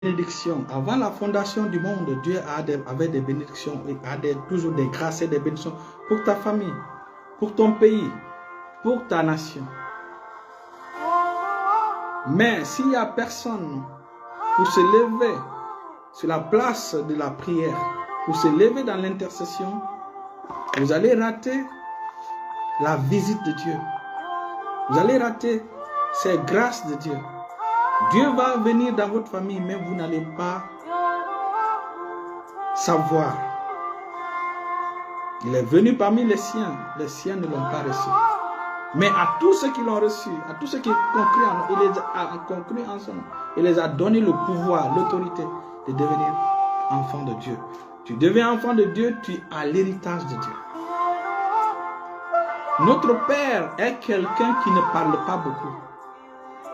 bénédictions. Avant la fondation du monde, Dieu avait des bénédictions et a toujours des grâces et des bénédictions pour ta famille, pour ton pays, pour ta nation. Mais s'il n'y a personne pour se lever sur la place de la prière, pour se lever dans l'intercession, vous allez rater la visite de Dieu. Vous allez rater ces grâces de Dieu. Dieu va venir dans votre famille, mais vous n'allez pas savoir. Il est venu parmi les siens ne l'ont pas reçu. Mais à tous ceux qui l'ont reçu, à tous ceux qui ont cru en nous, il les a cru en son nom. Il les a donné le pouvoir, l'autorité de devenir enfants de Dieu. Tu deviens enfant de Dieu, tu as l'héritage de Dieu. Notre Père est quelqu'un qui ne parle pas beaucoup.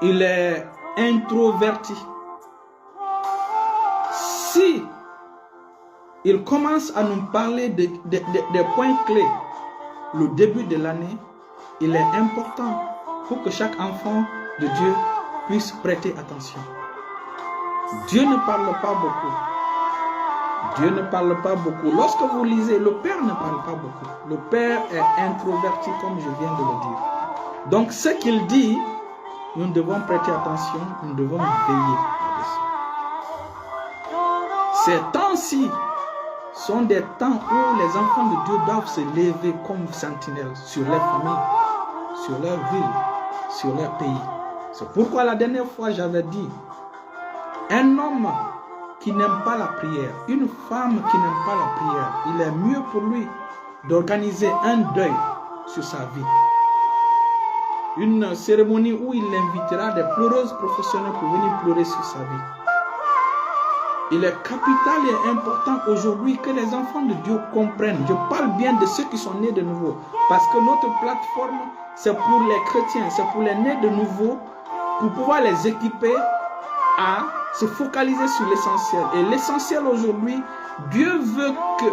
Il est introverti. Si il commence à nous parler des points clés, le début de l'année, il est important pour que chaque enfant de Dieu puisse prêter attention. Dieu ne parle pas beaucoup. Dieu ne parle pas beaucoup. Lorsque vous lisez, le Père ne parle pas beaucoup. Le Père est introverti, comme je viens de le dire. Donc, ce qu'il dit, nous devons prêter attention, nous devons veiller là-dessus. Ces temps-ci sont des temps où les enfants de Dieu doivent se lever comme sentinelles sur leur famille, sur leur ville, sur leur pays. C'est pourquoi la dernière fois j'avais dit, un homme qui n'aime pas la prière, une femme qui n'aime pas la prière, il est mieux pour lui d'organiser un deuil sur sa vie. Une cérémonie où il invitera des pleureuses professionnelles pour venir pleurer sur sa vie. Il est capital et important aujourd'hui que les enfants de Dieu comprennent. Je parle bien de ceux qui sont nés de nouveau. Parce que notre plateforme, c'est pour les chrétiens, c'est pour les nés de nouveau, pour pouvoir les équiper à se focaliser sur l'essentiel. Et l'essentiel aujourd'hui, Dieu veut que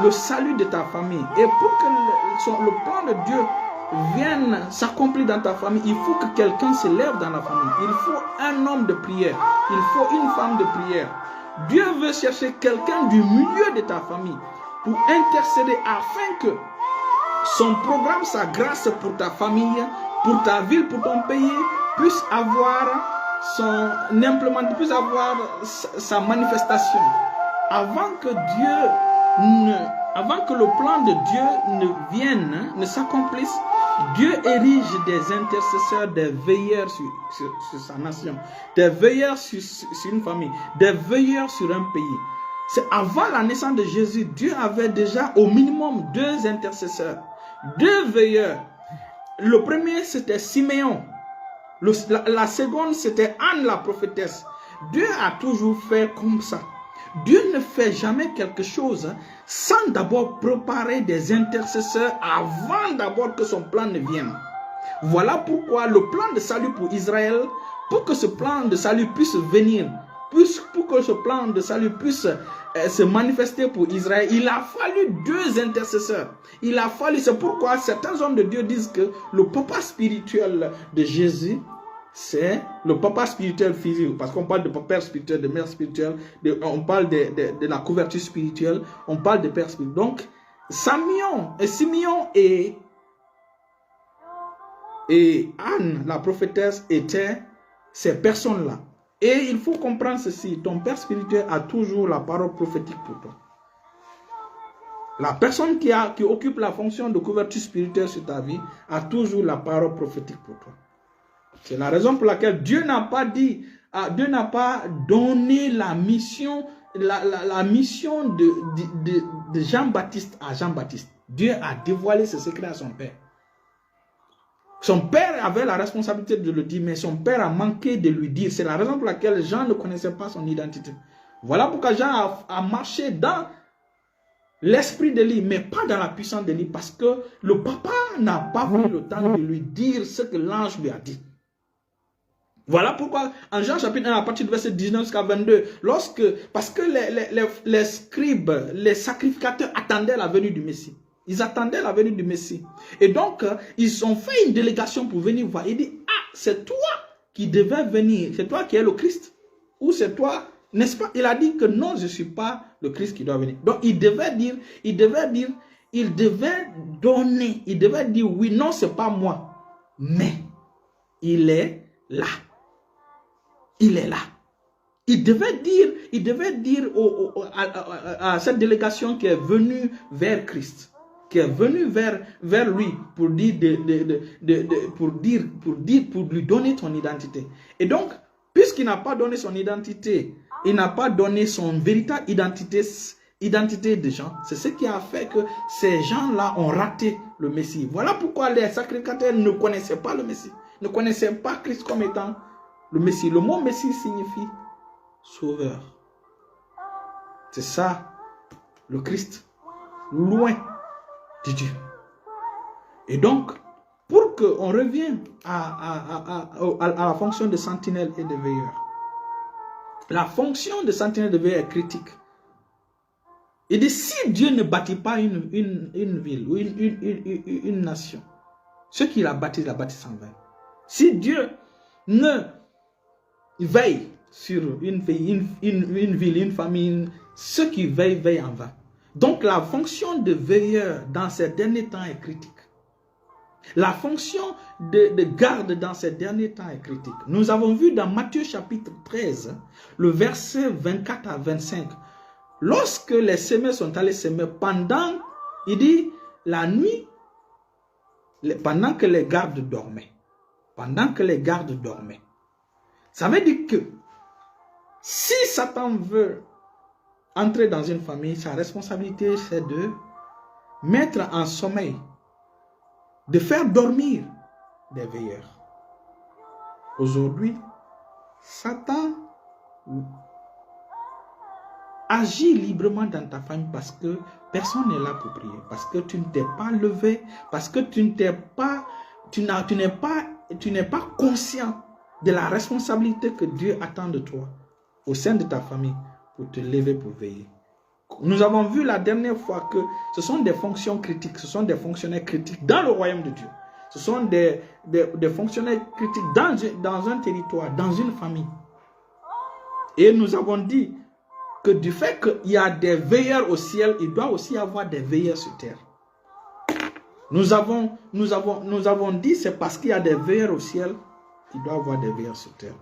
le salut de ta famille, et pour que le plan de Dieu vienne s'accomplir dans ta famille, il faut que quelqu'un se lève dans la famille. Il faut un homme de prière. Il faut une femme de prière. Dieu veut chercher quelqu'un du milieu de ta famille pour intercéder afin que son programme, sa grâce pour ta famille, pour ta ville, pour ton pays, puisse avoir puisse avoir sa manifestation. Avant que le plan de Dieu ne vienne, ne s'accomplisse, Dieu érige des intercesseurs, des veilleurs sur sa nation, des veilleurs sur une famille, des veilleurs sur un pays. C'est avant la naissance de Jésus, Dieu avait déjà au minimum 2 intercesseurs, 2 veilleurs. Le premier, c'était Siméon. La seconde, c'était Anne la prophétesse. Dieu a toujours fait comme ça. Dieu ne fait jamais quelque chose sans d'abord préparer des intercesseurs avant d'abord que son plan ne vienne. Voilà pourquoi le plan de salut pour Israël, pour que ce plan de salut puisse venir, pour que ce plan de salut puisse se manifester pour Israël, il a fallu 2 intercesseurs. Il a fallu, c'est pourquoi certains hommes de Dieu disent que le papa spirituel de Jésus, c'est le papa spirituel physique, parce qu'on parle de papa spirituel, de mère spirituelle, on parle de la couverture spirituelle, on parle de père spirituel. Donc, Simeon et Anne, la prophétesse, étaient ces personnes-là. Et il faut comprendre ceci, ton père spirituel a toujours la parole prophétique pour toi. La personne qui occupe la fonction de couverture spirituelle sur ta vie a toujours la parole prophétique pour toi. C'est la raison pour laquelle Dieu n'a pas donné la mission, la mission de Jean-Baptiste à Jean-Baptiste. Dieu a dévoilé ce secret à son père. Son père avait la responsabilité de le dire, mais son père a manqué de lui dire. C'est la raison pour laquelle Jean ne connaissait pas son identité. Voilà pourquoi Jean a marché dans l'esprit d'Élie, mais pas dans la puissance d'Élie, parce que le papa n'a pas pris le temps de lui dire ce que l'ange lui a dit. Voilà pourquoi en Jean chapitre 1 à partir du verset 19 jusqu'à 22, parce que les scribes, les sacrificateurs attendaient la venue du Messie. Ils attendaient la venue du Messie. Et donc, ils ont fait une délégation pour venir voir. Il dit, ah, c'est toi qui devais venir. C'est toi qui es le Christ. Ou c'est toi N'est-ce pas? Il a dit que non, je ne suis pas le Christ qui doit venir. Donc il devait donner, il devait dire oui, non, ce n'est pas moi. Mais il est là. Il est là. Il devait dire à cette délégation qui est venue vers Christ, qui est venue vers lui pour lui donner son identité. Et donc, puisqu'il n'a pas donné son identité, il n'a pas donné son véritable identité de gens, c'est ce qui a fait que ces gens-là ont raté le Messie. Voilà pourquoi les sacrificateurs ne connaissaient pas le Messie, ne connaissaient pas Christ comme étant le Messie. Le mot Messie signifie sauveur. C'est ça, le Christ, loin de Dieu. Et donc, pour qu'on revienne à la fonction de sentinelle et de veilleur, la fonction de sentinelle et de veilleur est critique. Il dit, si Dieu ne bâtit pas une ville ou une nation, ceux qui la bâtissent en vain. Si Dieu ne veille sur une ville, une famille, ceux qui veillent en vain. Donc la fonction de veilleur dans ces derniers temps est critique. La fonction de garde dans ces derniers temps est critique. Nous avons vu dans Matthieu chapitre 13, le verset 24 à 25, lorsque les semeurs sont allés semer, il dit, la nuit, pendant que les gardes dormaient, ça veut dire que si Satan veut entrer dans une famille, sa responsabilité c'est de mettre en sommeil, de faire dormir des veilleurs. Aujourd'hui, Satan agit librement dans ta famille parce que personne n'est là pour prier, parce que tu ne t'es pas levé, parce que tu n'es pas conscient de la responsabilité que Dieu attend de toi au sein de ta famille pour te lever, pour veiller. Nous avons vu la dernière fois que ce sont des fonctions critiques, ce sont des fonctionnaires critiques dans le royaume de Dieu. Ce sont des fonctionnaires critiques dans un territoire, dans une famille. Et nous avons dit que du fait qu'il y a des veilleurs au ciel, il doit aussi y avoir des veilleurs sur terre. Nous avons dit c'est parce qu'il y a des veilleurs au ciel qu'il doit y avoir des veilleurs sur terre.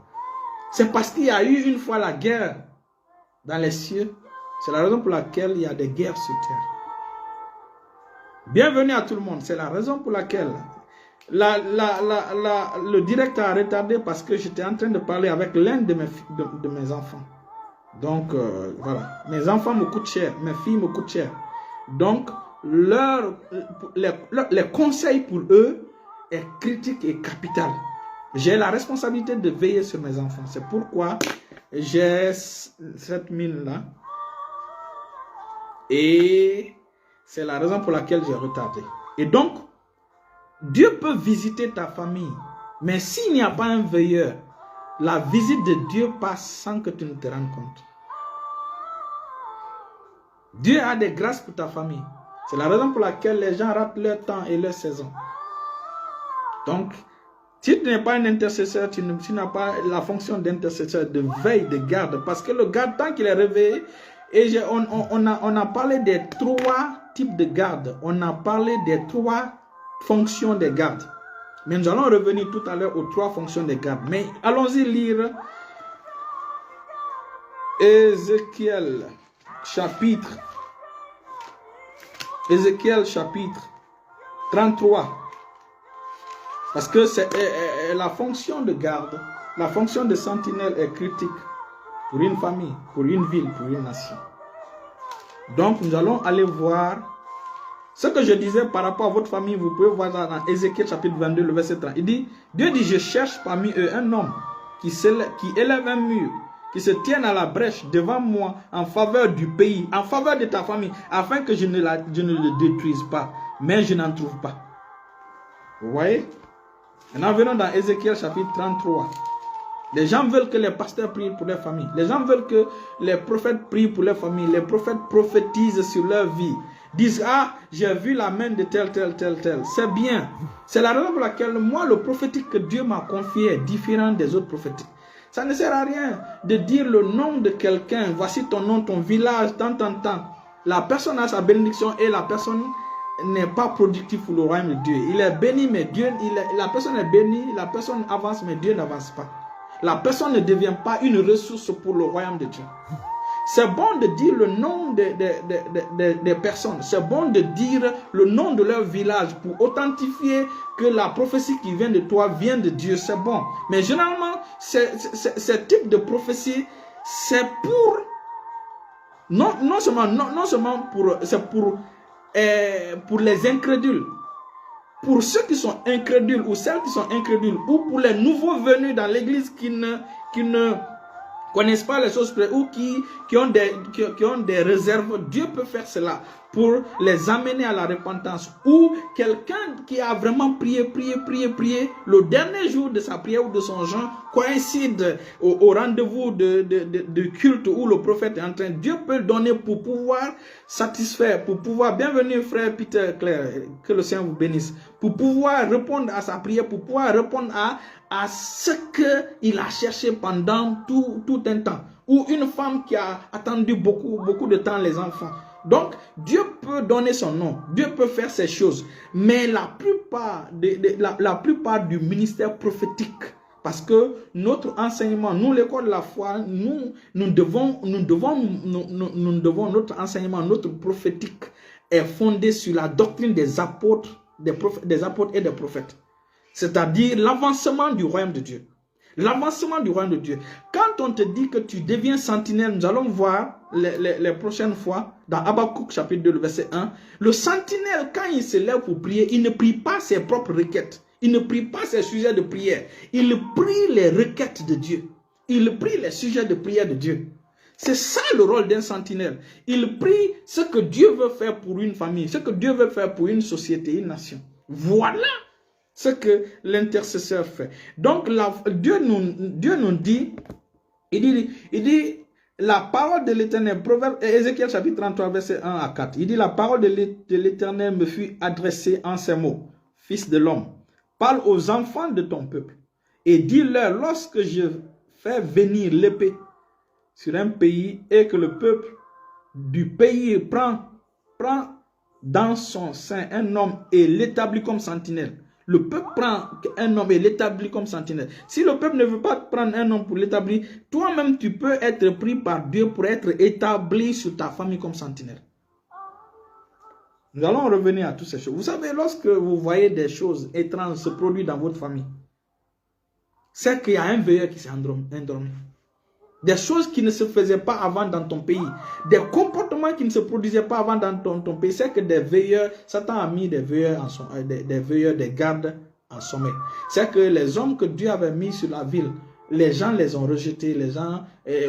C'est parce qu'il y a eu une fois la guerre dans les cieux. C'est la raison pour laquelle il y a des guerres sur terre. Bienvenue à tout le monde. C'est la raison pour laquelle le direct a retardé parce que j'étais en train de parler avec l'un de mes enfants. Donc, voilà. Mes enfants me coûtent cher. Mes filles me coûtent cher. Donc, les conseils pour eux est critique et capital. J'ai la responsabilité de veiller sur mes enfants. C'est pourquoi j'ai cette mine-là. Et c'est la raison pour laquelle j'ai retardé. Et donc, Dieu peut visiter ta famille. Mais s'il n'y a pas un veilleur, la visite de Dieu passe sans que tu ne te rendes compte. Dieu a des grâces pour ta famille. C'est la raison pour laquelle les gens ratent leur temps et leur saison. Donc, si tu n'es pas un intercesseur, tu n'as pas la fonction d'intercesseur, de veille, de garde. Parce que le garde, tant qu'il est réveillé, et on a parlé des 3 types de garde. On a parlé des 3 fonctions des gardes. Mais nous allons revenir tout à l'heure aux 3 fonctions des gardes. Mais allons-y lire Ézéchiel chapitre 33. Parce que c'est la fonction de garde, la fonction de sentinelle est critique pour une famille, pour une ville, pour une nation. Donc nous allons aller voir ce que je disais par rapport à votre famille. Vous pouvez voir dans Ézéchiel chapitre 22, le verset 30. Il dit, Dieu dit, je cherche parmi eux un homme qui élève un mur, qui se tienne à la brèche devant moi en faveur du pays, en faveur de ta famille, afin que je ne le détruise pas. Mais je n'en trouve pas. Vous voyez? Maintenant, venons dans Ézéchiel chapitre 33. Les gens veulent que les pasteurs prient pour leur famille. Les gens veulent que les prophètes prient pour leur famille. Les prophètes prophétisent sur leur vie. Disent, ah, j'ai vu la main de tel. C'est bien. C'est la raison pour laquelle moi, le prophétique que Dieu m'a confié est différent des autres prophétiques. Ça ne sert à rien de dire le nom de quelqu'un. Voici ton nom, ton village, tant. La personne a sa bénédiction et la personne n'est pas productive pour le royaume de Dieu. Il est béni, mais la personne est bénie, la personne avance, mais Dieu n'avance pas. La personne ne devient pas une ressource pour le royaume de Dieu. C'est bon de dire le nom des personnes. C'est bon de dire le nom de leur village pour authentifier que la prophétie qui vient de toi vient de Dieu. C'est bon. Mais généralement, ce type de prophétie, c'est pour... Non seulement pour... C'est pour les incrédules. Pour ceux qui sont incrédules ou celles qui sont incrédules, ou pour les nouveaux venus dans l'église qui ne connaissent pas les choses près ou qui ont des réserves, Dieu peut faire cela pour les amener à la repentance. Ou quelqu'un qui a vraiment prié, le dernier jour de sa prière ou de son jeûne coïncide au rendez-vous de culte où le prophète est en train. Dieu peut le donner pour pouvoir satisfaire, pour pouvoir, bienvenue frère Peter Claire, que le Seigneur vous bénisse, pour pouvoir répondre à sa prière, pour pouvoir répondre à ce qu'il a cherché pendant tout un temps. Ou une femme qui a attendu beaucoup de temps les enfants. Donc, Dieu peut donner son nom. Dieu peut faire ces choses. Mais la plupart du ministère prophétique, parce que notre enseignement, nous, l'école de la foi, nous devons notre enseignement, notre prophétique est fondé sur la doctrine des apôtres, des apôtres et des prophètes. C'est-à-dire l'avancement du royaume de Dieu. L'avancement du royaume de Dieu. Quand on te dit que tu deviens sentinelle, nous allons voir les prochaines fois dans Habakkuk chapitre 2, le verset 1. Le sentinelle, quand il se lève pour prier, il ne prie pas ses propres requêtes. Il ne prie pas ses sujets de prière. Il prie les requêtes de Dieu. Il prie les sujets de prière de Dieu. C'est ça le rôle d'un sentinelle. Il prie ce que Dieu veut faire pour une famille, ce que Dieu veut faire pour une société, une nation. Voilà ce que l'intercesseur fait. Donc, Dieu nous dit, il dit, la parole de l'Éternel, Proverbe, Ézéchiel chapitre 33, verset 1 à 4. Il dit, la parole de l'Éternel me fut adressée en ces mots. Fils de l'homme, parle aux enfants de ton peuple et dis-leur, lorsque je fais venir l'épée sur un pays et que le peuple du pays prend dans son sein un homme et l'établit comme sentinelle. Le peuple prend un homme et l'établit comme sentinelle. Si le peuple ne veut pas prendre un homme pour l'établir, toi-même tu peux être pris par Dieu pour être établi sur ta famille comme sentinelle. Nous allons revenir à toutes ces choses. Vous savez, lorsque vous voyez des choses étranges se produire dans votre famille, c'est qu'il y a un veilleur qui s'est endormi. Des choses qui ne se faisaient pas avant dans ton pays. Des comportements qui ne se produisaient pas avant dans ton pays. C'est que des veilleurs, Satan a mis des veilleurs, des gardes en sommeil. C'est que les hommes que Dieu avait mis sur la ville, les gens les ont rejetés,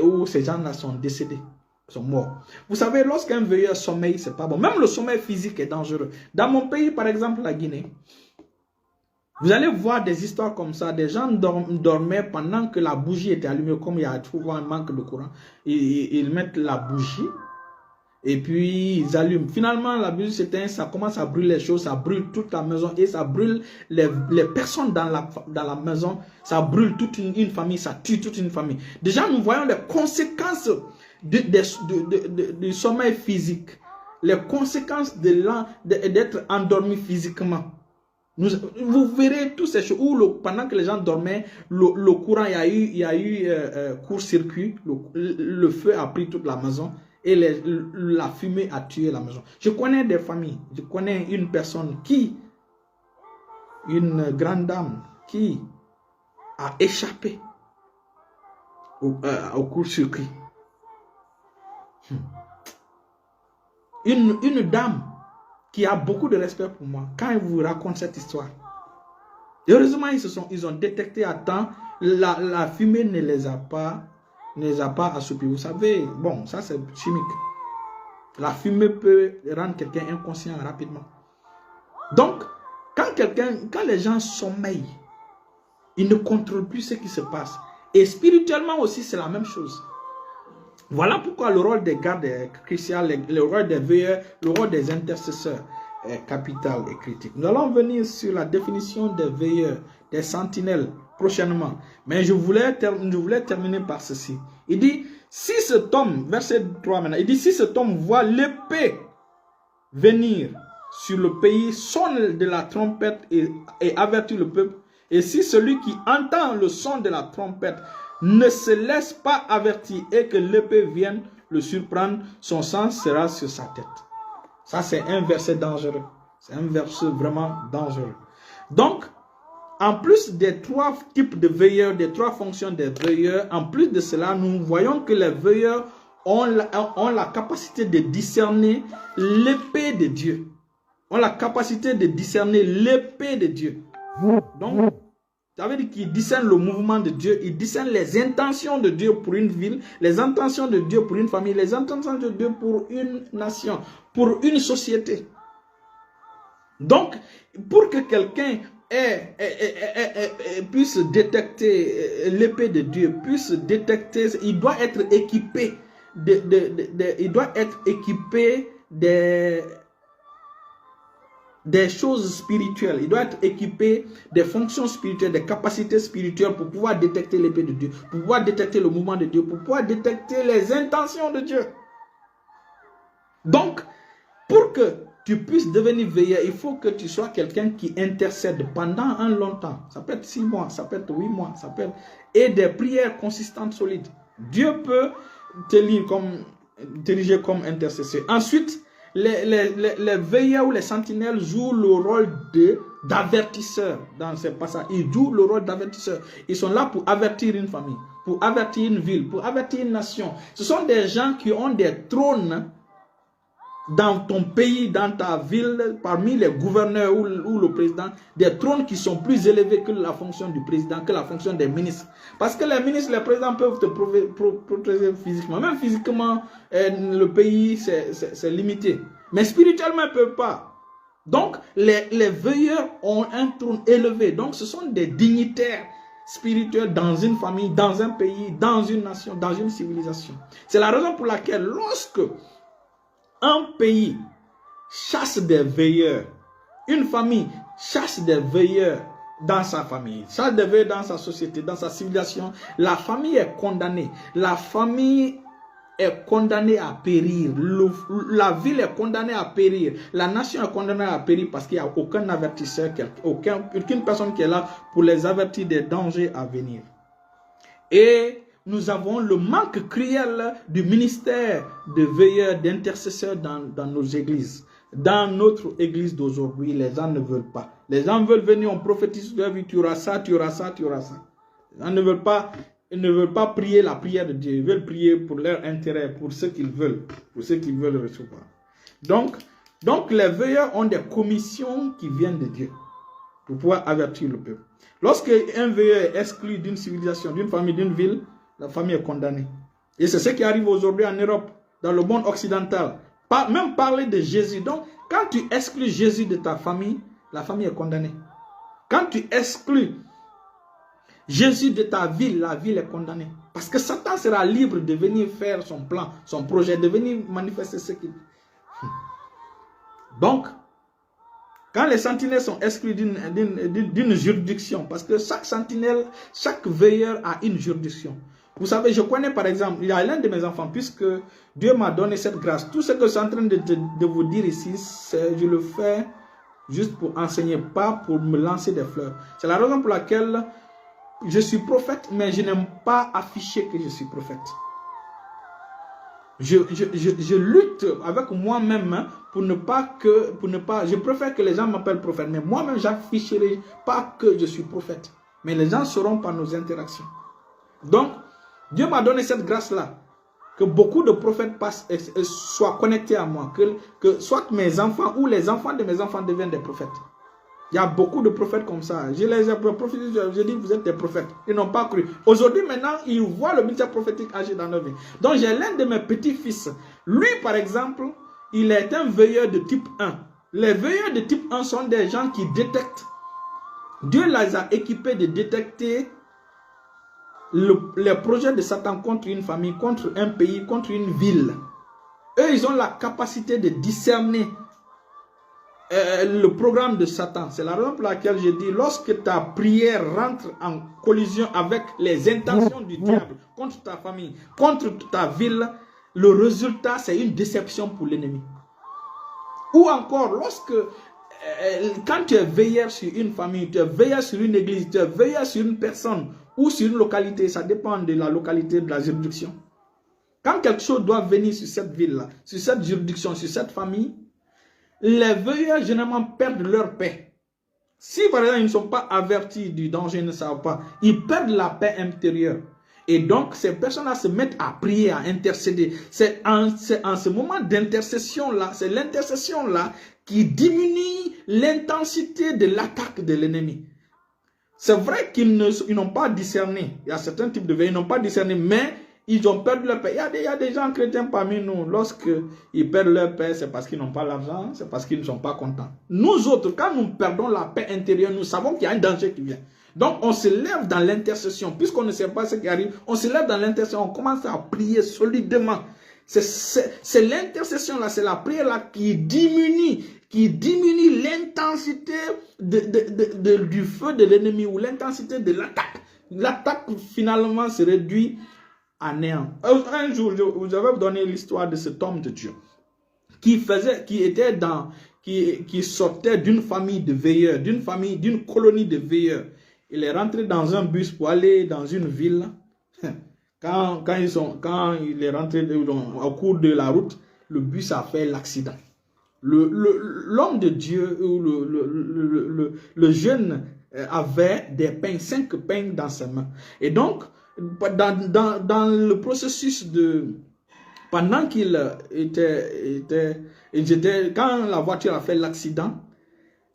ou ces gens-là sont décédés, sont morts. Vous savez, lorsqu'un veilleur sommeille, c'est pas bon. Même le sommeil physique est dangereux. Dans mon pays, par exemple, la Guinée, vous allez voir des histoires comme ça. Des gens dormaient pendant que la bougie était allumée. Comme il y a souvent un manque de courant, ils mettent la bougie et puis ils allument. Finalement, la bougie s'éteint, ça commence à brûler les choses, ça brûle toute la maison et ça brûle les personnes dans la maison. Ça brûle toute une famille, ça tue toute une famille. Déjà, nous voyons les conséquences du sommeil physique, les conséquences d'être endormi physiquement. Vous verrez toutes ces choses où pendant que les gens dormaient, le courant, il y a eu court-circuit, le feu a pris toute la maison et la fumée a tué la maison. Je connais des familles, je connais une personne une grande dame qui a échappé au court-circuit. Une dame qui a beaucoup de respect pour moi, quand il vous raconte cette histoire. Heureusement, ils ont détecté à temps, la fumée ne les a pas assoupis. Vous savez, bon, ça c'est chimique. La fumée peut rendre quelqu'un inconscient rapidement. Donc, quand les gens sommeillent, ils ne contrôlent plus ce qui se passe. Et spirituellement aussi, c'est la même chose. Voilà pourquoi le rôle des gardes est crucial, le rôle des veilleurs, le rôle des intercesseurs est capital et critique. Nous allons venir sur la définition des veilleurs, des sentinelles prochainement. Mais je voulais terminer par ceci. Il dit, si cet homme, verset 3 maintenant, il dit, si cet homme voit l'épée venir sur le pays, sonne de la trompette et avertit le peuple, et si celui qui entend le son de la trompette ne se laisse pas avertir et que l'épée vienne le surprendre, son sang sera sur sa tête. Ça, c'est un verset dangereux. C'est un verset vraiment dangereux. Donc, en plus des 3 types de veilleurs, des 3 fonctions des veilleurs, en plus de cela, nous voyons que les veilleurs ont la capacité de discerner l'épée de Dieu. Ont la capacité de discerner l'épée de Dieu. Donc, ça veut dire qu'ils discernent le mouvement de Dieu, ils discernent les intentions de Dieu pour une ville, les intentions de Dieu pour une famille, les intentions de Dieu pour une nation, pour une société. Donc, pour que quelqu'un puisse détecter l'épée de Dieu, puisse détecter, il doit être équipé des choses spirituelles. Il doit être équipé des fonctions spirituelles, des capacités spirituelles pour pouvoir détecter l'épée de Dieu, pour pouvoir détecter le mouvement de Dieu, pour pouvoir détecter les intentions de Dieu. Donc, pour que tu puisses devenir veilleur, il faut que tu sois quelqu'un qui intercède pendant un long temps. Ça peut être 6 mois, ça peut être 8 mois, ça peut être... Et des prières consistantes, solides. Dieu peut diriger comme intercesseur. Ensuite, les veilleurs ou les sentinelles jouent le rôle d'avertisseurs dans ces passages. Ils jouent le rôle d'avertisseurs. Ils sont là pour avertir une famille, pour avertir une ville, pour avertir une nation. Ce sont des gens qui ont des trônes dans ton pays, dans ta ville, parmi les gouverneurs ou le président, des trônes qui sont plus élevés que la fonction du président, que la fonction des ministres. Parce que les ministres, les présidents peuvent te protéger physiquement. Même physiquement, le pays, c'est limité. Mais spirituellement, ils ne peuvent pas. Donc, les veilleurs ont un trône élevé. Donc, ce sont des dignitaires spirituels dans une famille, dans un pays, dans une nation, dans une civilisation. C'est la raison pour laquelle, lorsque un pays chasse des veilleurs, une famille chasse des veilleurs dans sa famille, chasse des veilleurs dans sa société, dans sa civilisation, la famille est condamnée. La famille est condamnée à périr. La ville est condamnée à périr. La nation est condamnée à périr parce qu'il n'y a aucun avertisseur, aucune personne qui est là pour les avertir des dangers à venir. Et nous avons le manque cruel du ministère de veilleurs, d'intercesseurs dans nos églises. Dans notre église d'aujourd'hui, les gens ne veulent pas. Les gens veulent venir, on prophétise sur leur vie, tu auras ça, tu auras ça, tu auras ça. Les gens ne veulent pas, ils ne veulent pas prier la prière de Dieu. Ils veulent prier pour leur intérêt, pour ce qu'ils veulent, pour ce qu'ils veulent recevoir. Donc les veilleurs ont des commissions qui viennent de Dieu pour pouvoir avertir le peuple. Lorsque un veilleur est exclu d'une civilisation, d'une famille, d'une ville, la famille est condamnée. Et c'est ce qui arrive aujourd'hui en Europe, dans le monde occidental. Même parler de Jésus. Donc, quand tu exclus Jésus de ta famille, la famille est condamnée. Quand tu exclus Jésus de ta ville, la ville est condamnée. Parce que Satan sera libre de venir faire son plan, son projet, de venir manifester ce qu'il... Donc, quand les sentinelles sont exclus d'une juridiction, parce que chaque sentinelle, chaque veilleur a une juridiction. Vous savez, je connais par exemple, il y a l'un de mes enfants, puisque Dieu m'a donné cette grâce. Tout ce que je suis en train de vous dire ici, je le fais juste pour enseigner, pas pour me lancer des fleurs. C'est la raison pour laquelle je suis prophète, mais je n'aime pas afficher que je suis prophète. Je lutte avec moi-même pour ne pas, je préfère que les gens m'appellent prophète, mais moi-même j'afficherai pas que je suis prophète. Mais les gens sauront par nos interactions. Donc, Dieu m'a donné cette grâce-là, que beaucoup de prophètes soient connectés à moi, que soit mes enfants ou les enfants de mes enfants deviennent des prophètes. Il y a beaucoup de prophètes comme ça. Je les ai prophétisés, je dis vous êtes des prophètes. Ils n'ont pas cru. Aujourd'hui, maintenant, ils voient le ministère prophétique agir dans leur vie. Donc, j'ai l'un de mes petits-fils. Lui, par exemple, il est un veilleur de type 1. Les veilleurs de type 1 sont des gens qui détectent. Dieu les a équipés de détecter les projets de Satan contre une famille, contre un pays, contre une ville. Eux, ils ont la capacité de discerner le programme de Satan. C'est la raison pour laquelle je dis, lorsque ta prière rentre en collision avec les intentions du diable contre ta famille, contre ta ville, le résultat, c'est une déception pour l'ennemi. Ou encore, quand tu es veilleur sur une famille, tu es veilleur sur une église, tu es veilleur sur une personne ou sur une localité, ça dépend de la localité, de la juridiction. Quand quelque chose doit venir sur cette ville-là, sur cette juridiction, sur cette famille, les veilleurs généralement perdent leur paix. Si par exemple ils ne sont pas avertis du danger, ils ne savent pas, ils perdent la paix intérieure. Et donc ces personnes-là se mettent à prier, à intercéder. C'est en ce moment d'intercession-là, c'est l'intercession-là qui diminue l'intensité de l'attaque de l'ennemi. C'est vrai qu'ils n'ont pas discerné. Il y a certains types de veilleurs, ils n'ont pas discerné, mais ils ont perdu leur paix. Il y a des gens chrétiens parmi nous, lorsqu'ils perdent leur paix, c'est parce qu'ils n'ont pas l'argent, c'est parce qu'ils ne sont pas contents. Nous autres, quand nous perdons la paix intérieure, nous savons qu'il y a un danger qui vient. Donc, on se lève dans l'intercession. Puisqu'on ne sait pas ce qui arrive, on se lève dans l'intercession, on commence à prier solidement. C'est l'intercession là, c'est la prière là qui diminue l'intensité du feu de l'ennemi ou l'intensité de l'attaque. L'attaque finalement se réduit à néant. Un jour, je vous avais donné l'histoire de cet homme de Dieu qui sortait d'une famille de veilleurs, d'une colonie de veilleurs. Il est rentré dans un bus pour aller dans une ville. Quand il est rentré au cours de la route, le bus a fait l'accident. L'homme de Dieu, le jeune, avait des pains, 5 pains dans ses mains. Et donc, dans le processus pendant qu'il quand la voiture a fait l'accident,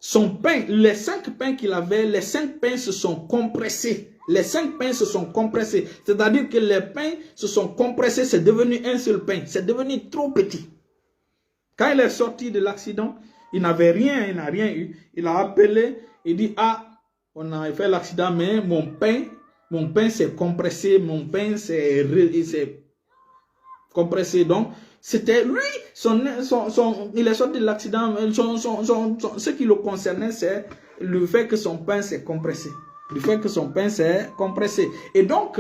son pain, les 5 pains qu'il avait, les 5 pains se sont compressés. Les 5 pains se sont compressés. C'est-à-dire que les pains se sont compressés, c'est devenu un seul pain. C'est devenu trop petit. Quand il est sorti de l'accident, il n'avait rien, il n'a rien eu. Il a appelé, il dit, ah, on a fait l'accident, mais mon pain s'est compressé, mon pain s'est compressé. Donc, c'était lui, il est sorti de l'accident, ce qui le concernait, c'est le fait que son pain s'est compressé. Le fait que son pain s'est compressé. Et donc,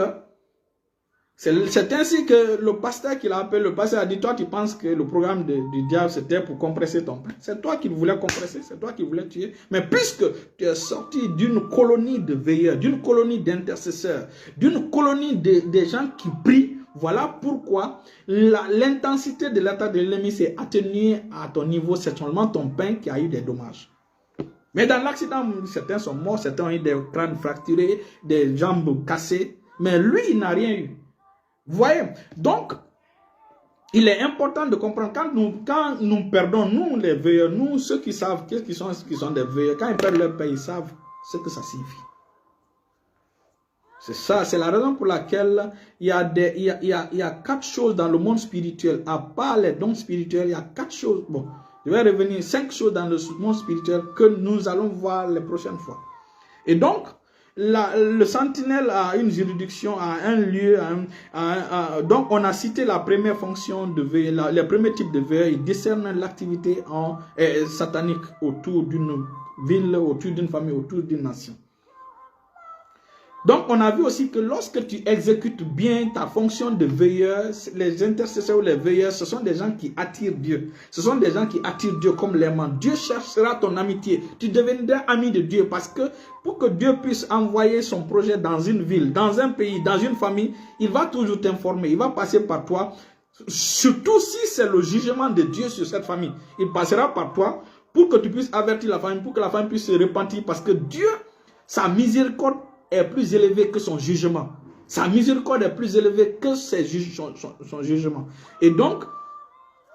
c'est ainsi que le pasteur qui l'a appelé, le pasteur a dit, toi tu penses que le programme du diable c'était pour compresser ton pain. C'est toi qui voulais compresser, c'est toi qui voulais tuer. Mais puisque tu es sorti d'une colonie de veilleurs, d'une colonie d'intercesseurs, d'une colonie de gens qui prient, voilà pourquoi l'intensité de l'attaque de l'ennemi s'est atténuée à ton niveau. C'est seulement ton pain qui a eu des dommages. Mais dans l'accident, certains sont morts, certains ont eu des crânes fracturés, des jambes cassées. Mais lui, il n'a rien eu. Vous voyez? Donc, il est important de comprendre, quand nous perdons, nous les veilleurs, nous ceux qui savent, qui sont des veilleurs, quand ils perdent leur pain, ils savent ce que ça signifie. C'est ça, c'est la raison pour laquelle il y a 4 choses dans le monde spirituel, à part les dons spirituels, il y a 4 choses, bon, je vais revenir, 5 choses dans le monde spirituel que nous allons voir les prochaines fois. Et donc, le sentinelle a une juridiction, a un lieu, donc on a cité la première fonction de veilleur, les premiers types de veilleur, ils discernent l'activité satanique autour d'une ville, autour d'une famille, autour d'une nation. Donc, on a vu aussi que lorsque tu exécutes bien ta fonction de veilleur, les intercesseurs ou les veilleurs, ce sont des gens qui attirent Dieu. Ce sont des gens qui attirent Dieu comme l'aimant. Dieu cherchera ton amitié. Tu deviendras ami de Dieu parce que pour que Dieu puisse envoyer son projet dans une ville, dans un pays, dans une famille, il va toujours t'informer. Il va passer par toi. Surtout si c'est le jugement de Dieu sur cette famille. Il passera par toi pour que tu puisses avertir la famille, pour que la famille puisse se repentir parce que Dieu, sa miséricorde, est plus élevé que son jugement. Sa miséricorde est plus élevée que son jugement. Et donc,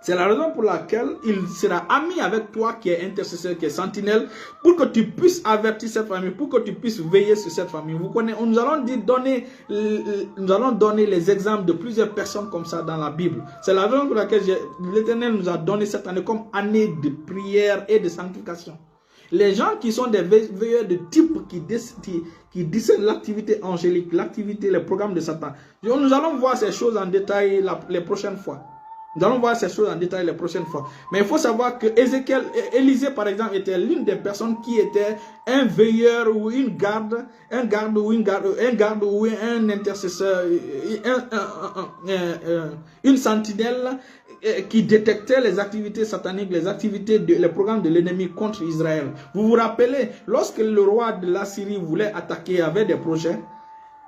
c'est la raison pour laquelle il sera ami avec toi qui est intercesseur, qui est sentinelle, pour que tu puisses avertir cette famille, pour que tu puisses veiller sur cette famille. Vous connaissez, nous allons donner les exemples de plusieurs personnes comme ça dans la Bible. C'est la raison pour laquelle l'Éternel nous a donné cette année comme année de prière et de sanctification. Les gens qui sont des veilleurs de type qui discernent l'activité angélique, l'activité, les programmes de Satan. Nous allons voir ces choses en détail les prochaines fois. Nous allons voir ces choses en détail les prochaines fois. Mais il faut savoir que Élisée par exemple, était l'une des personnes qui était un veilleur ou une garde, un garde ou un intercesseur, une sentinelle qui détectait les activités sataniques, les programmes de l'ennemi contre Israël. Vous vous rappelez, lorsque le roi de la Syrie voulait attaquer, avait des projets,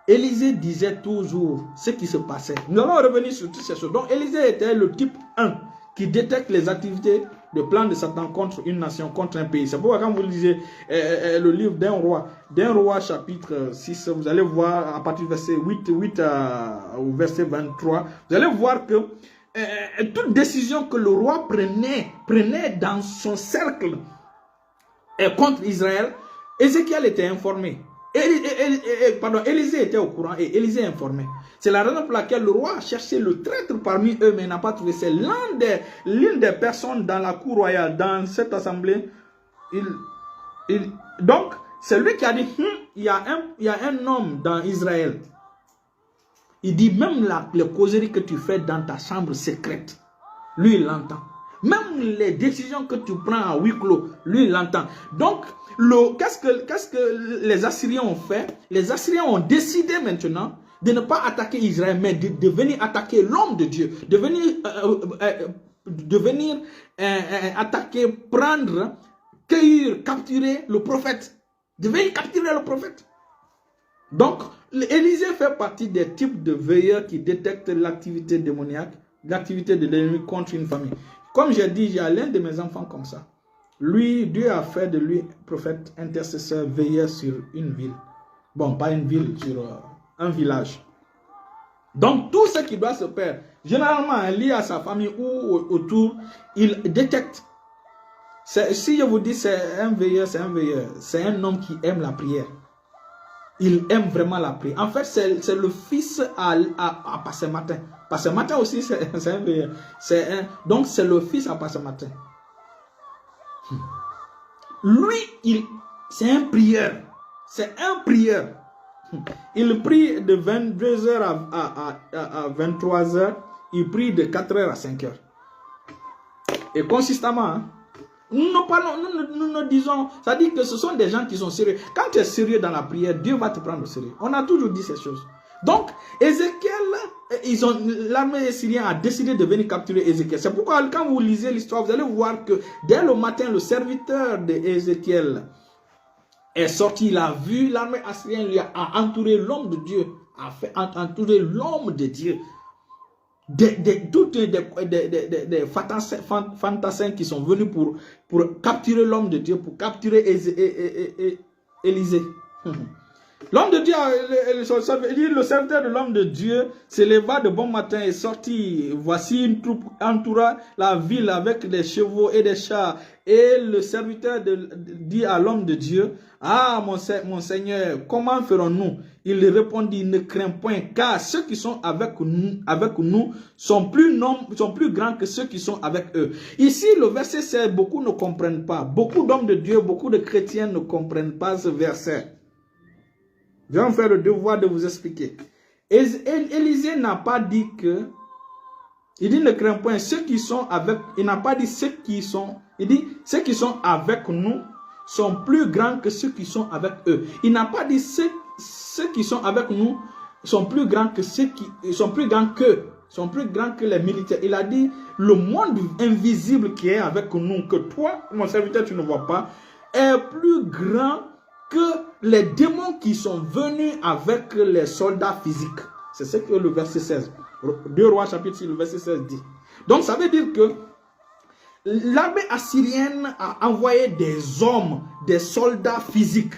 Élisée disait toujours ce qui se passait. Nous allons revenir sur toutes ces choses. Donc Élisée était le type 1 qui détecte les activités de plan de Satan contre une nation, contre un pays. C'est pourquoi quand vous lisez le livre d'un roi chapitre 6, vous allez voir à partir du verset 8 au verset 23, vous allez voir que toute décision que le roi prenait dans son cercle contre Israël, Ézéchiel était informé. Élisée était au courant et Élisée informé. C'est la raison pour laquelle le roi a cherché le traître parmi eux, mais n'a pas trouvé. C'est l'une des personnes dans la cour royale, dans cette assemblée. Donc, c'est lui qui a dit, il y a un homme dans Israël. Il dit, même les causeries que tu fais dans ta chambre secrète, lui, il l'entend. Même les décisions que tu prends à huis clos, lui, il l'entend. Donc, qu'est-ce que les Assyriens ont fait? Les Assyriens ont décidé maintenant de ne pas attaquer Israël, mais de venir attaquer l'homme de Dieu, de venir attaquer, prendre, cueillir, capturer le prophète, de venir capturer le prophète. Donc, Élisée fait partie des types de veilleurs qui détectent l'activité démoniaque, l'activité de l'ennemi contre une famille. Comme j'ai dit, j'ai l'un de mes enfants comme ça. Lui, Dieu a fait de lui prophète, intercesseur, veilleur sur une ville. Bon, pas une ville, sur un village. Donc, tout ce qui doit se faire, généralement lié à sa famille ou autour, il détecte. Si je vous dis c'est un veilleur, c'est un homme qui aime la prière. Il aime vraiment la prière. En fait, c'est le fils à passer matin. Passer matin aussi, c'est un veilleur. Donc, c'est le fils à passer matin. Lui, c'est un prieur. C'est un prieur. Il prie de 22h à 23h. Il prie de 4h à 5h. Et consistamment, hein, nous nous disons, ça dit que ce sont des gens qui sont sérieux. Quand tu es sérieux dans la prière, Dieu va te prendre au sérieux. On a toujours dit ces choses. Donc, Ézéchiel, l'armée syrienne a décidé de venir capturer Ézéchiel. C'est pourquoi quand vous lisez l'histoire, vous allez voir que dès le matin, le serviteur d'Ézéchiel est sorti, il a vu l'armée assyrienne, lui a entouré l'homme de Dieu, a fait entourer l'homme de Dieu. Des fantassins qui sont venus pour capturer l'homme de Dieu, pour capturer Élisée. L'homme de Dieu, le serviteur de l'homme de Dieu se leva de bon matin et sortit. Voici une troupe entoura la ville avec des chevaux et des chars. Et le serviteur dit à l'homme de Dieu, « Ah, mon Seigneur, comment ferons-nous » Il répondit, « Ne crains point, car ceux qui sont avec nous sont plus grands que ceux qui sont avec eux. » Ici, le verset 16, beaucoup ne comprennent pas. Beaucoup d'hommes de Dieu, beaucoup de chrétiens ne comprennent pas ce verset. Je vais me faire le devoir de vous expliquer. Élisée n'a pas dit que, il dit ne crains point, ceux qui sont avec, il n'a pas dit ceux qui sont, il dit ceux qui sont avec nous sont plus grands que ceux qui sont avec eux. Il n'a pas dit ceux qui sont avec nous sont plus grands que ceux qui sont plus grands que les militaires. Il a dit le monde invisible qui est avec nous, que toi, mon serviteur, tu ne vois pas, est plus grand que les démons qui sont venus avec les soldats physiques. C'est ce que le verset 16, 2 Rois chapitre 6, le verset 16 dit. Donc ça veut dire que l'armée assyrienne a envoyé des hommes, des soldats physiques.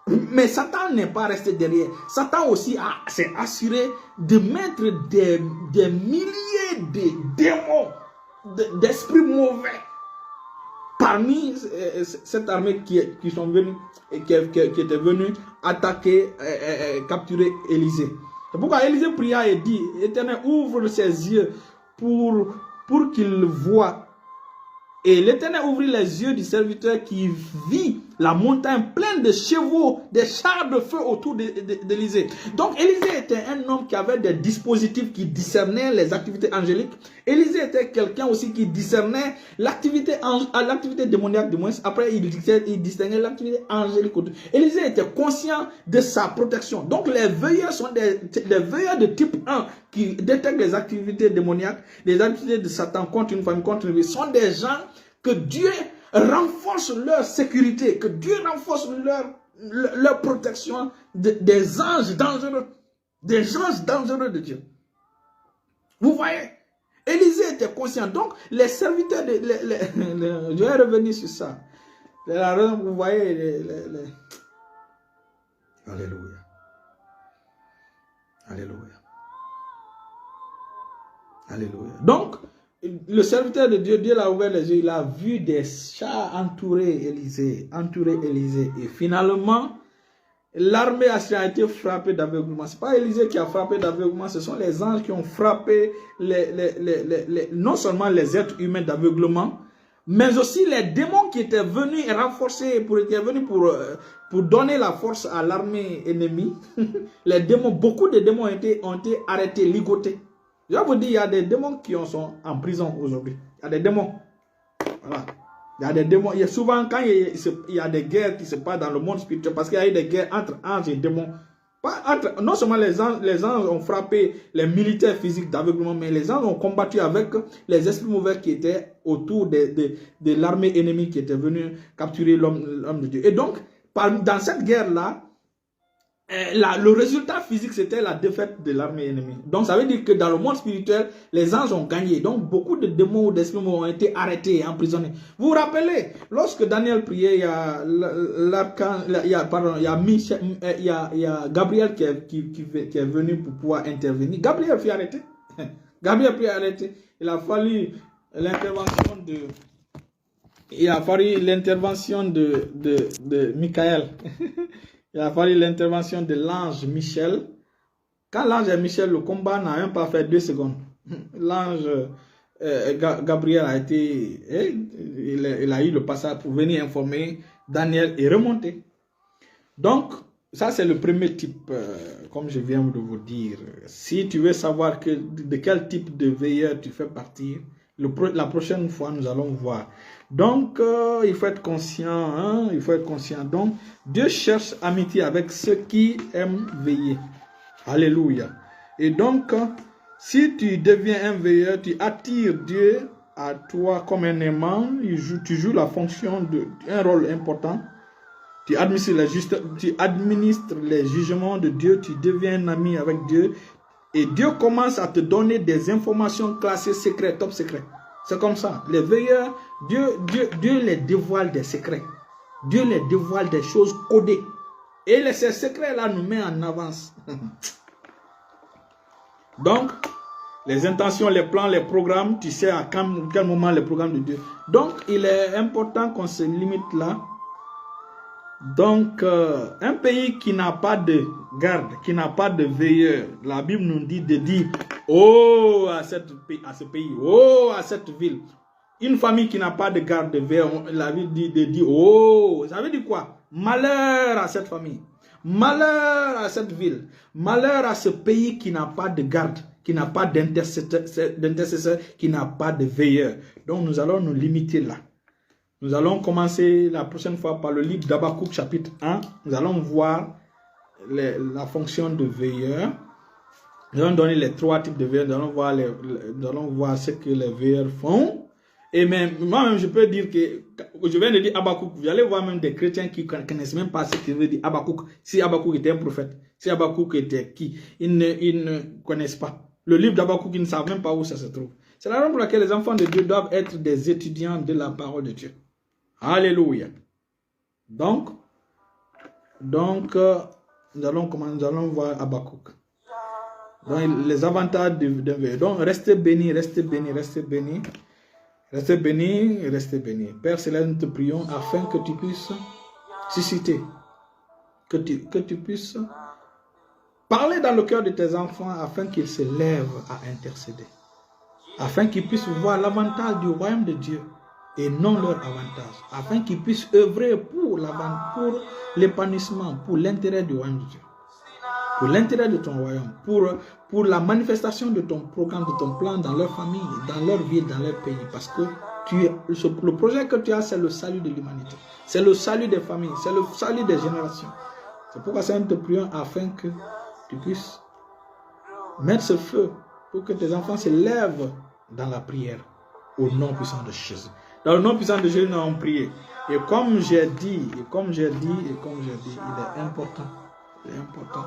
Mais Satan n'est pas resté derrière. Satan aussi s'est assuré de mettre des milliers de démons, d'esprits mauvais parmi cette armée qui était venue attaquer, capturer Élisée. C'est pourquoi Élisée pria et dit, « Éternel, ouvre ses yeux pour qu'il voie. » Et l'Éternel ouvrit les yeux du serviteur qui vit la montagne pleine de chevaux, des chars de feu autour d'Élisée. Donc Élisée était un homme qui avait des dispositifs qui discernaient les activités angéliques. Élisée était quelqu'un aussi qui discernait l'activité démoniaque du moins. Après, il distinguait l'activité angélique. Élisée était conscient de sa protection. Donc les veilleurs sont des veilleurs de type 1 qui détectent les activités démoniaques, les activités de Satan contre une famille, contre une vie. Sont des gens que Dieu renforce leur sécurité, que Dieu renforce leur protection des anges dangereux de Dieu. Vous voyez, Élisée était conscient. Donc, les serviteurs, je vais revenir sur ça. La raison, vous voyez, Alléluia. Alléluia. Alléluia. Donc, le serviteur de Dieu, Dieu l'a ouvert les yeux, il a vu des chars entourer Élisée. Et finalement, l'armée assyrienne a été frappée d'aveuglement. Ce n'est pas Élisée qui a frappé d'aveuglement, ce sont les anges qui ont frappé non seulement les êtres humains d'aveuglement, mais aussi les démons qui étaient venus renforcer, pour donner la force à l'armée ennemie. Les démons, beaucoup de démons ont été arrêtés, ligotés. Je vais vous dire, il y a des démons qui sont en prison aujourd'hui. Il y a des démons. Voilà. Il y a des démons. Il y a souvent, quand il y a des guerres qui se passent dans le monde spirituel, parce qu'il y a eu des guerres entre anges et démons. Non seulement les anges ont frappé les militaires physiques d'aveuglement, mais les anges ont combattu avec les esprits mauvais qui étaient autour de l'armée ennemie qui était venue capturer l'homme de Dieu. Et donc, dans cette guerre-là, le résultat physique, c'était la défaite de l'armée ennemie. Donc, ça veut dire que dans le monde spirituel, les anges ont gagné. Donc, beaucoup de démons ou d'esprits ont été arrêtés et emprisonnés. Vous vous rappelez, lorsque Daniel priait, il y a Gabriel qui est venu pour pouvoir intervenir. Gabriel fut arrêté. Gabriel fut arrêté. Il a fallu l'intervention de Michael. Il a fallu l'intervention de l'ange Michel. Quand l'ange Michel, le combat n'a même pas fait 2 secondes. L'ange Gabriel a été, il a eu le passage pour venir informer Daniel et remonter. Donc, ça c'est le premier type, comme je viens de vous dire. Si tu veux savoir de quel type de veilleur tu fais partie, la prochaine fois nous allons voir. Donc, il faut être conscient, hein, il faut être conscient. Donc, Dieu cherche amitié avec ceux qui aiment veiller. Alléluia. Et donc, si tu deviens un veilleur, tu attires Dieu à toi comme un aimant, tu joues la fonction un rôle important. Tu administres les jugements de Dieu, tu deviens un ami avec Dieu. Et Dieu commence à te donner des informations classées secrètes, top secrets. C'est comme ça. Les veilleurs, Dieu les dévoile des secrets. Dieu les dévoile des choses codées. Et ces secrets-là nous mettent en avance. Donc, les intentions, les plans, les programmes, tu sais à quel moment les programmes de Dieu. Donc, il est important qu'on se limite là. Donc, un pays qui n'a pas de garde, qui n'a pas de veilleur, la Bible nous dit de dire « Oh, à ce pays, oh, à cette ville ». Une famille qui n'a pas de garde, de veilleur, la Bible dit de dire « Oh ». Ça veut dire quoi? Malheur à cette famille, malheur à cette ville, malheur à ce pays qui n'a pas de garde, qui n'a pas d'intercesseur, qui n'a pas de veilleur. Donc, nous allons nous limiter là. Nous allons commencer la prochaine fois par le livre d'Habakkuk chapitre 1. Nous allons voir la fonction de veilleur. Nous allons donner les 3 types de veilleurs. Nous allons voir ce que les veilleurs font. Et même, moi-même, je peux dire que, je viens de dire Habakkuk, vous allez voir même des chrétiens qui ne connaissent même pas ce que veut dire Habakkuk. Si Habakkuk était un prophète, si Habakkuk était qui, ils ne connaissent pas. Le livre d'Habakkuk, ils ne savent même pas où ça se trouve. C'est la raison pour laquelle les enfants de Dieu doivent être des étudiants de la parole de Dieu. Alléluia. Donc, nous allons voir Habakkuk. Donc, les avantages d'un veilleur. Donc, restez bénis, restez bénis, restez bénis. Restez bénis, restez bénis. Père Céleste, nous te prions afin que tu puisses susciter, que tu puisses parler dans le cœur de tes enfants afin qu'ils se lèvent à intercéder. Afin qu'ils puissent voir l'avantage du royaume de Dieu et non leur avantage, afin qu'ils puissent œuvrer pour l'épanouissement, pour l'intérêt du royaume de Dieu, pour l'intérêt de ton royaume, pour la manifestation de ton programme, de ton plan dans leur famille, dans leur ville, dans leur pays, parce que le projet que tu as, c'est le salut de l'humanité, c'est le salut des familles, c'est le salut des générations. C'est pourquoi Seigneur, nous te prions afin que tu puisses mettre ce feu pour que tes enfants se lèvent dans la prière au nom puissant de Jésus. Dans le nom puissant de Jésus, nous avons prié. Et comme j'ai dit, il est important. Il est important.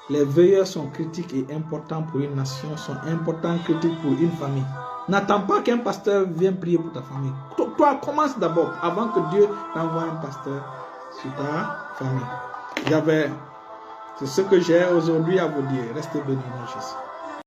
Les veilleurs sont critiques et importants pour une nation, sont importants et critiques pour une famille. N'attends pas qu'un pasteur vienne prier pour ta famille. Toi, commence d'abord, avant que Dieu t'envoie un pasteur sur ta famille. C'est ce que j'ai aujourd'hui à vous dire. Restez bénis, mon Jésus.